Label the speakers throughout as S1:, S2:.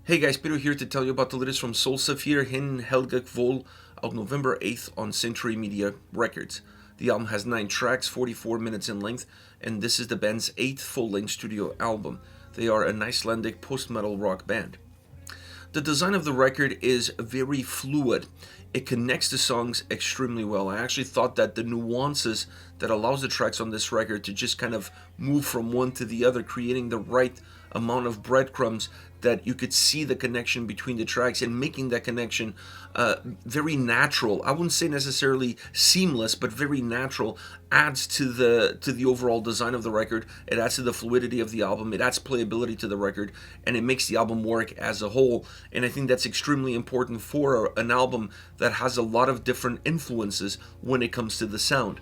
S1: Hey guys, Peter here to tell you about the latest from Sólstafir, Hin Helga, kvöl, out November 8th on Century Media Records. The album has 9 tracks, 44 minutes in length, and this is the band's 8th full-length studio album. They are an Icelandic post-metal rock band. The design of the record is very fluid. It connects the songs extremely well. I actually thought that the nuances that allows the tracks on this record to just kind of move from one to the other, creating the right amount of breadcrumbs that you could see the connection between the tracks and making that connection very natural. I wouldn't say necessarily seamless, but very natural, adds to the overall design of the record. It adds to the fluidity of the album. It adds playability to the record, and it makes the album work as a whole. And I think that's extremely important for an album that has a lot of different influences when it comes to the sound.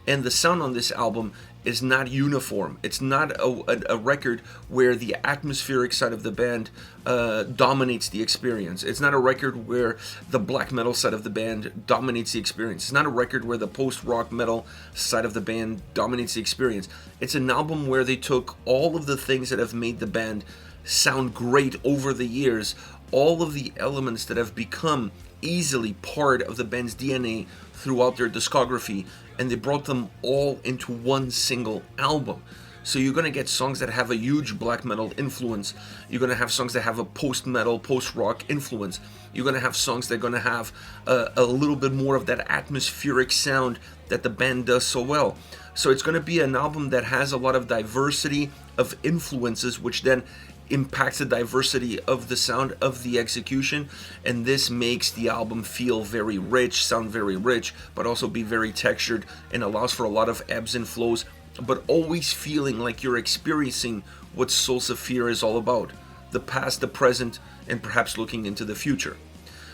S1: And the sound on this album is not uniform. It's not a record where the atmospheric side of the band dominates the experience. It's not a record where the black metal side of the band dominates the experience. It's not a record where the post-rock metal side of the band dominates the experience. It's an album where they took all of the things that have made the band sound great over the years, all of the elements that have become easily part of the band's DNA throughout their discography, and they brought them all into one single album. So you're going to get songs that have a huge black metal influence. You're going to have songs that have a post-metal, post-rock influence. You're going to have songs that are going to have a little bit more of that atmospheric sound that the band does so well. So it's going to be an album that has a lot of diversity of influences, which then impacts the diversity of the sound of the execution, and this makes the album feel very rich, sound very rich, but also be very textured, and allows for a lot of ebbs and flows, but always feeling like you're experiencing what Sólstafir is all about: the past, the present, and perhaps looking into the future.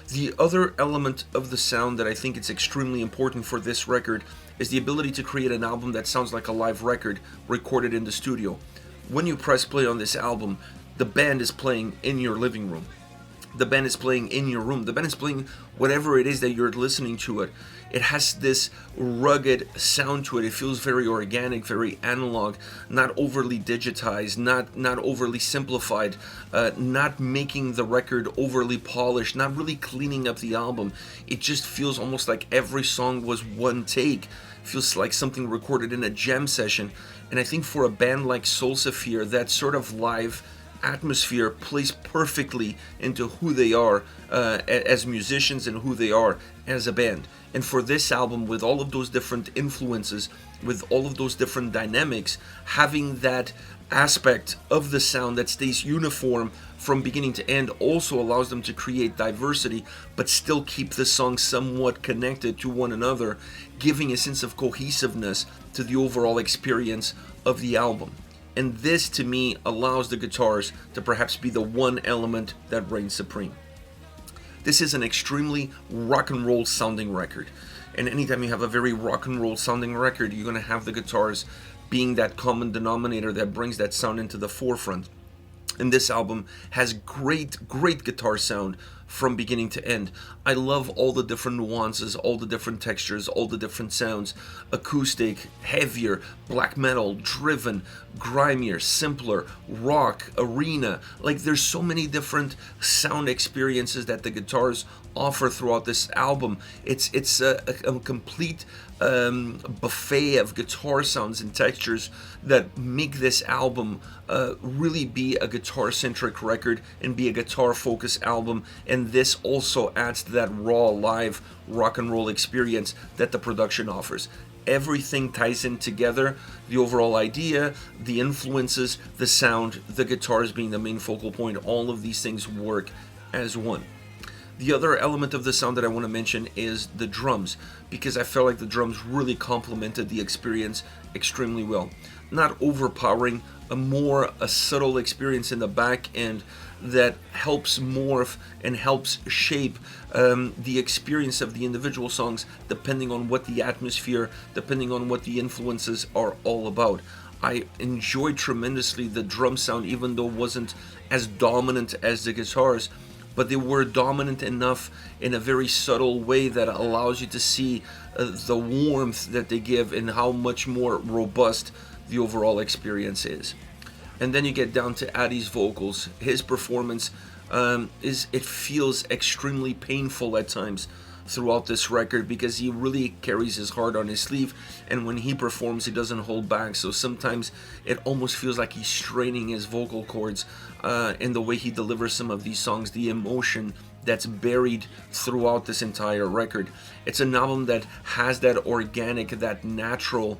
S1: The other element of the sound that I think is extremely important for this record is the ability to create an album that sounds like a live record recorded in the studio. When you press play on this album, the band is playing in your living room. The band is playing in your room. The band is playing whatever it is that you're listening to it. It has this rugged sound to it. It feels very organic, very analog, not overly digitized, not overly simplified, not making the record overly polished, not really cleaning up the album. It just feels almost like every song was one take. It feels like something recorded in a jam session. And I think for a band like Sólstafir, that sort of live atmosphere plays perfectly into who they are as musicians and who they are as a band. And for this album, with all of those different influences, with all of those different dynamics, having that aspect of the sound that stays uniform from beginning to end also allows them to create diversity, but still keep the songs somewhat connected to one another, giving a sense of cohesiveness to the overall experience of the album. And this, to me, allows the guitars to perhaps be the one element that reigns supreme. This is an extremely rock and roll sounding record. And anytime you have a very rock and roll sounding record, you're going to have the guitars being that common denominator that brings that sound into the forefront. And this album has great guitar sound from beginning to end. I love all the different nuances, all the different textures, all the different sounds. Acoustic, heavier, black metal, driven, grimier, simpler, rock, arena. Like, there's so many different sound experiences that the guitars offer throughout this album. It's a complete buffet of guitar sounds and textures that make this album really be a guitar-centric record and be a guitar-focused album. And this also adds to that raw, live rock and roll experience that the production offers. Everything ties in together: the overall idea, the influences, the sound, the guitars being the main focal point. All of these things work as one. The other element of the sound that I want to mention is the drums, because I felt like the drums really complemented the experience extremely well. Not overpowering, a subtle experience in the back end that helps morph and helps shape the experience of the individual songs, depending on what the atmosphere, depending on what the influences are all about. I enjoyed tremendously the drum sound, even though it wasn't as dominant as the guitars, but they were dominant enough in a very subtle way that allows you to see the warmth that they give and how much more robust the overall experience is. And then you get down to Addy's vocals. His performance is it feels extremely painful at times throughout this record, because he really carries his heart on his sleeve, and when he performs he doesn't hold back. So sometimes it almost feels like he's straining his vocal cords in the way he delivers some of these songs, the emotion that's buried throughout this entire record. It's an album that has that organic, that natural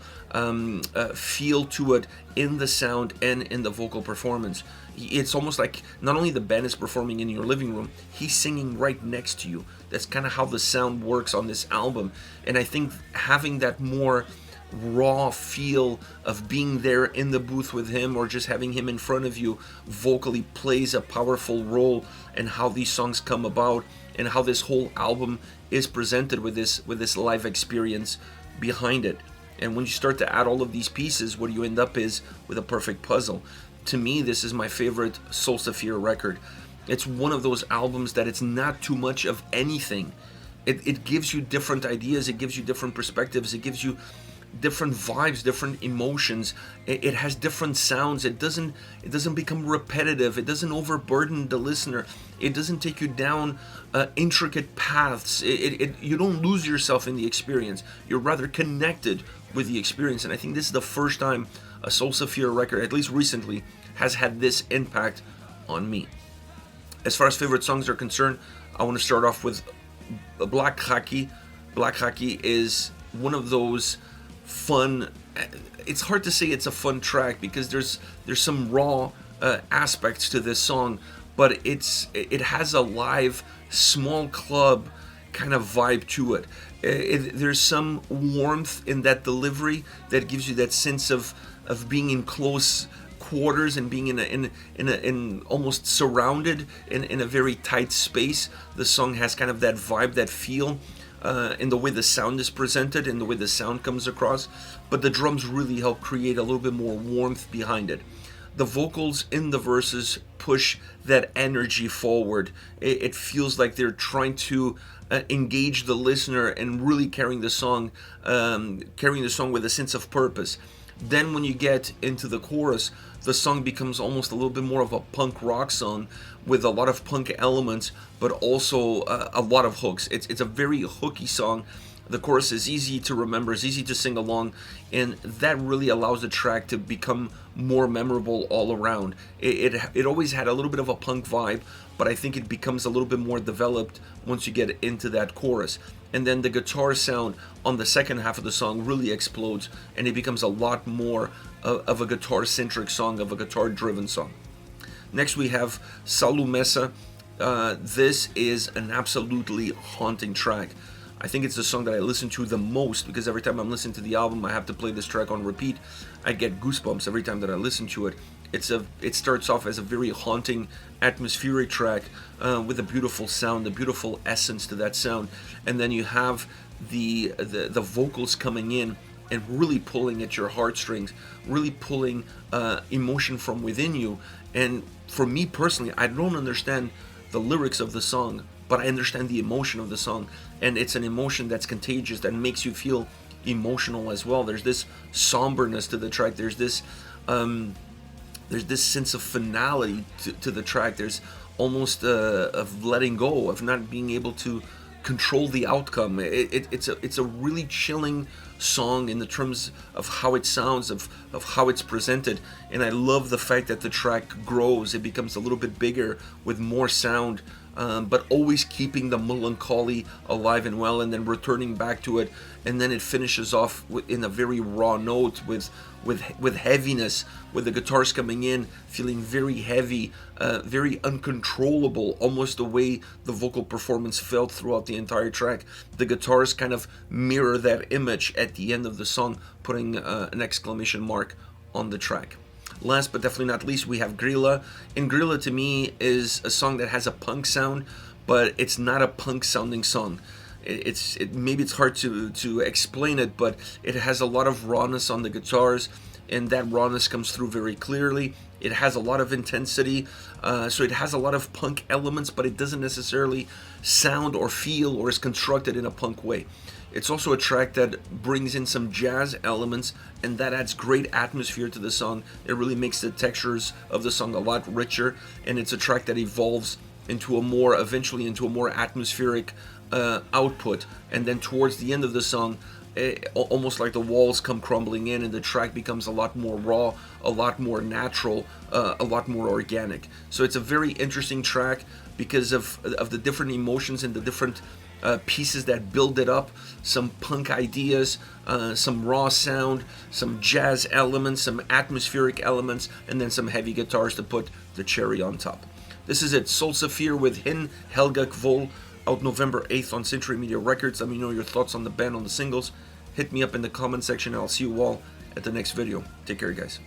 S1: feel to it in the sound and in the vocal performance. It's almost like not only the band is performing in your living room, he's singing right next to you. That's kind of how the sound works on this album. And I think having that more raw feel of being there in the booth with him, or just having him in front of you vocally, plays a powerful role in how these songs come about and how this whole album is presented with this live experience behind it. And when you start to add all of these pieces, what you end up is with a perfect puzzle. To me, this is my favorite Sólstafir record. It's one of those albums that it's not too much of anything. It gives you different ideas, it gives you different perspectives, it gives you different vibes, different emotions. It has different sounds. It doesn't become repetitive. It doesn't overburden the listener. It doesn't take you down intricate paths. You don't lose yourself in the experience. You're rather connected with the experience. And I think this is the first time a Sólstafir record, at least recently, has had this impact on me. As far as favorite songs are concerned, I want to start off with Blakkrakki. Blakkrakki is one of those fun, it's hard to say it's a fun track because there's some raw aspects to this song, but it has a live small club kind of vibe to it. There's some warmth in that delivery that gives you that sense of being in close quarters and being in almost surrounded in a very tight space. The song has kind of that vibe, that feel, in the way the sound is presented, in the way the sound comes across, but the drums really help create a little bit more warmth behind it. The vocals in the verses push that energy forward. It feels like they're trying to engage the listener and really carrying the song with a sense of purpose. Then when you get into the chorus, the song becomes almost a little bit more of a punk rock song with a lot of punk elements, but also a lot of hooks. It's a very hooky song. The chorus is easy to remember, it's easy to sing along, and that really allows the track to become more memorable all around. It always had a little bit of a punk vibe, but I think it becomes a little bit more developed once you get into that chorus. And then the guitar sound on the second half of the song really explodes, and it becomes a lot more of a guitar-centric song, of a guitar-driven song. Next we have Sálumessa. This is an absolutely haunting track. I think it's the song that I listen to the most, because every time I'm listening to the album I have to play this track on repeat. I get goosebumps every time that I listen to it. It starts off as a very haunting, atmospheric track with a beautiful sound, a beautiful essence to that sound, and then you have the vocals coming in and really pulling at your heartstrings, really pulling emotion from within you. And for me personally, I don't understand the lyrics of the song, but I understand the emotion of the song, and it's an emotion that's contagious, that makes you feel emotional as well. There's this somberness to the track. There's this sense of finality to the track. There's almost of letting go, of not being able to control the outcome. It's a really chilling song in the terms of how it sounds, of how it's presented, and I love the fact that the track grows. It becomes a little bit bigger with more sound, but always keeping the melancholy alive and well, and then returning back to it, and then it finishes off in a very raw note with heaviness, with the guitars coming in feeling very heavy, very uncontrollable, almost the way the vocal performance felt throughout the entire track. The guitars kind of mirror that image at the end of the song, putting an exclamation mark on the track. Last but definitely not least, we have Grýla. And Grýla to me is a song that has a punk sound, but it's not a punk sounding song. Maybe it's hard to explain it, but it has a lot of rawness on the guitars, and that rawness comes through very clearly. It has a lot of intensity, so it has a lot of punk elements, but it doesn't necessarily sound or feel or is constructed in a punk way. It's also a track that brings in some jazz elements, and that adds great atmosphere to the song. It really makes the textures of the song a lot richer, and it's a track that evolves into a more, eventually into a more atmospheric output, and then towards the end of the song, almost like the walls come crumbling in and the track becomes a lot more raw, a lot more natural, a lot more organic. So it's a very interesting track because of the different emotions and the different pieces that build it up. Some punk ideas, some raw sound, some jazz elements, some atmospheric elements, and then some heavy guitars to put the cherry on top. This is it, Sólstafir with Hin Helga kvöl, out November 8th on Century Media Records. Let me know your thoughts on the band, on the singles. Hit me up in the comment section and I'll see you all at the next video. Take care, guys.